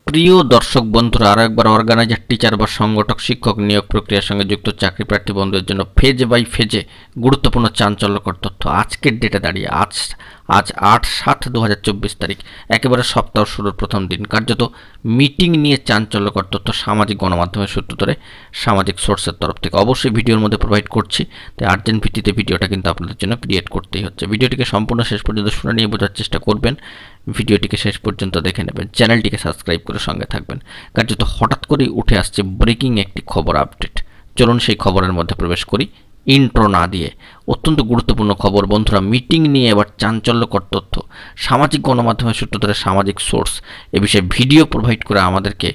প্রিয় দর্শক বন্ধুরা, আরও একবার অর্গানাইজার, টিচার বা সংগঠক শিক্ষক নিয়োগ প্রক্রিয়ার সঙ্গে যুক্ত চাকরি প্রার্থী বন্ধুদের জন্য ফেজ বাই ফেজে গুরুত্বপূর্ণ চাঞ্চল্যকর তথ্য আজকের ডেটে দাঁড়িয়ে। আজ 8/7/2024 তারিখ, একেবারে সপ্তাহ শুরুর প্রথম দিন। কার্যত মিটিং নিয়ে চাঞ্চল্যকর তথ্য সামাজিক গণমাধ্যমের সূত্র ধরে সামাজিক সোর্সের তরফ থেকে অবশ্যই ভিডিওর মধ্যে প্রোভাইড করছি, তাই আর্জেন্ট ভিত্তিতে ভিডিওটা কিন্তু আপনাদের জন্য ক্রিয়েট করতেই হচ্ছে। ভিডিওটিকে সম্পূর্ণ শেষ পর্যন্ত শুনে নিয়ে বোঝার চেষ্টা করবেন, ভিডিওটিকে শেষ পর্যন্ত দেখে নেবেন, চ্যানেলটিকে সাবস্ক্রাইব করে সঙ্গে থাকবেন। কার্যত হঠাৎ করেই উঠে আসছে ব্রেকিং একটি খবর আপডেট। চলুন সেই খবরের মধ্যে প্রবেশ করি ইন্ট্রো না দিয়ে। অত্যন্ত গুরুত্বপূর্ণ খবর বন্ধুরা, মিটিং নিয়ে এবার চাঞ্চল্যকর তথ্য। সামাজিক গণমাধ্যমের সূত্র ধরে সামাজিক সোর্স এ বিষয়ে ভিডিও প্রোভাইড করে আমাদেরকে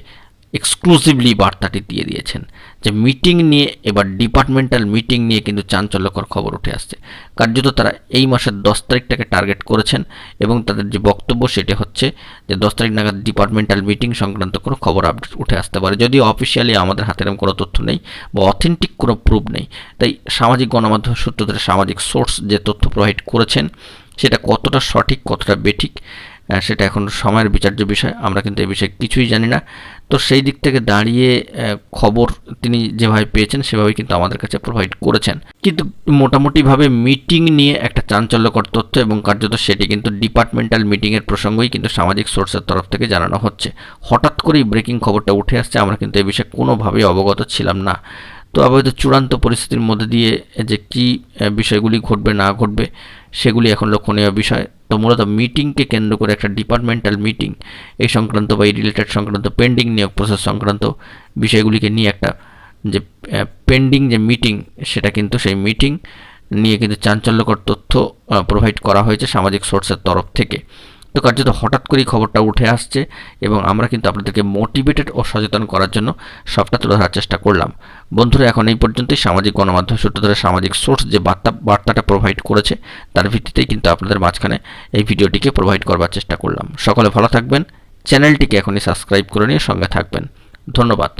এক্সক্লুসিভলি বার্তাটি দিয়ে দিয়েছেন যে মিটিং নিয়ে এবার ডিপার্টমেন্টাল মিটিং নিয়ে কিন্তু চাঞ্চল্যকর খবর উঠে আসছে। কার্যত তারা এই মাসের 10 তারিখটাকে টার্গেট করেছেন এবং তাদের যে বক্তব্য সেটা হচ্ছে যে 10 তারিখ নাগাদ ডিপার্টমেন্টাল মিটিং সংক্রান্ত কোনো খবর আপডেট উঠে আসতে পারে, যদিও অফিসিয়ালি আমাদের হাতে এরকম কোনো তথ্য নেই বা অথেন্টিক কোনো প্রুফ নেই। তাই সামাজিক গণমাধ্যমের সূত্র ধরে সামাজিক সোর্স যে তথ্য প্রোভাইড করেছেন সেটা কতটা সঠিক কতটা বেঠিক সেটা এখন সময়ের বিচার্য বিষয়। আমরা কিন্তু এই বিষয়ে কিছুই জানি না। তো সেই দিক থেকে দাঁড়িয়ে খবর তিনি যেভাবে পেয়েছেন সেভাবেই কিন্তু আমাদের কাছে প্রোভাইড করেছেন, কিন্তু মোটামুটিভাবে মিটিং নিয়ে একটা চাঞ্চল্যকর তথ্য এবং কার্যত সেটি কিন্তু ডিপার্টমেন্টাল মিটিংয়ের প্রসঙ্গই কিন্তু সামাজিক সোর্সের তরফ থেকে জানানো হচ্ছে। হঠাৎ করেই ব্রেকিং খবরটা উঠে আসছে, আমরা কিন্তু এই বিষয়ে কোনোভাবেই অবগত ছিলাম না। তো আপাতত চূড়ান্ত পরিস্থিতির মধ্যে দিয়ে যে কী বিষয়গুলি ঘটবে না ঘটবে সেগুলি এখন লক্ষণীয় বিষয়। তো মূলত মিটিংকে কেন্দ্র করে একটা ডিপার্টমেন্টাল মিটিং এই সংক্রান্ত বা এই রিলেটেড সংক্রান্ত পেন্ডিং নিয়োগ প্রসেস সংক্রান্ত বিষয়গুলিকে নিয়ে একটা যে পেন্ডিং যে মিটিং সেটা কিন্তু সেই মিটিং নিয়ে কিন্তু চাঞ্চল্যকর তথ্য প্রোভাইড করা হয়েছে সামাজিক সোর্সের তরফ থেকে। তো কার্যত হঠাৎ করেই খবরটা উঠে আসছে এবং আমরা কিন্তু আপনাদেরকে মোটিভেটেড ও সচেতন করার জন্য সবটা তুলে ধরার চেষ্টা করলাম। বন্ধুরা, এখন এই পর্যন্তই সামাজিক গণমাধ্যম সূত্র ধরে সামাজিক সোর্স যে বার্তাটা প্রোভাইড করেছে তার ভিত্তিতেই কিন্তু আপনাদের মাঝখানে এই ভিডিওটিকে প্রোভাইড করবার চেষ্টা করলাম। সকলে ভালো থাকবেন, চ্যানেলটিকে এখনই সাবস্ক্রাইব করে নিয়ে সঙ্গে থাকবেন। ধন্যবাদ।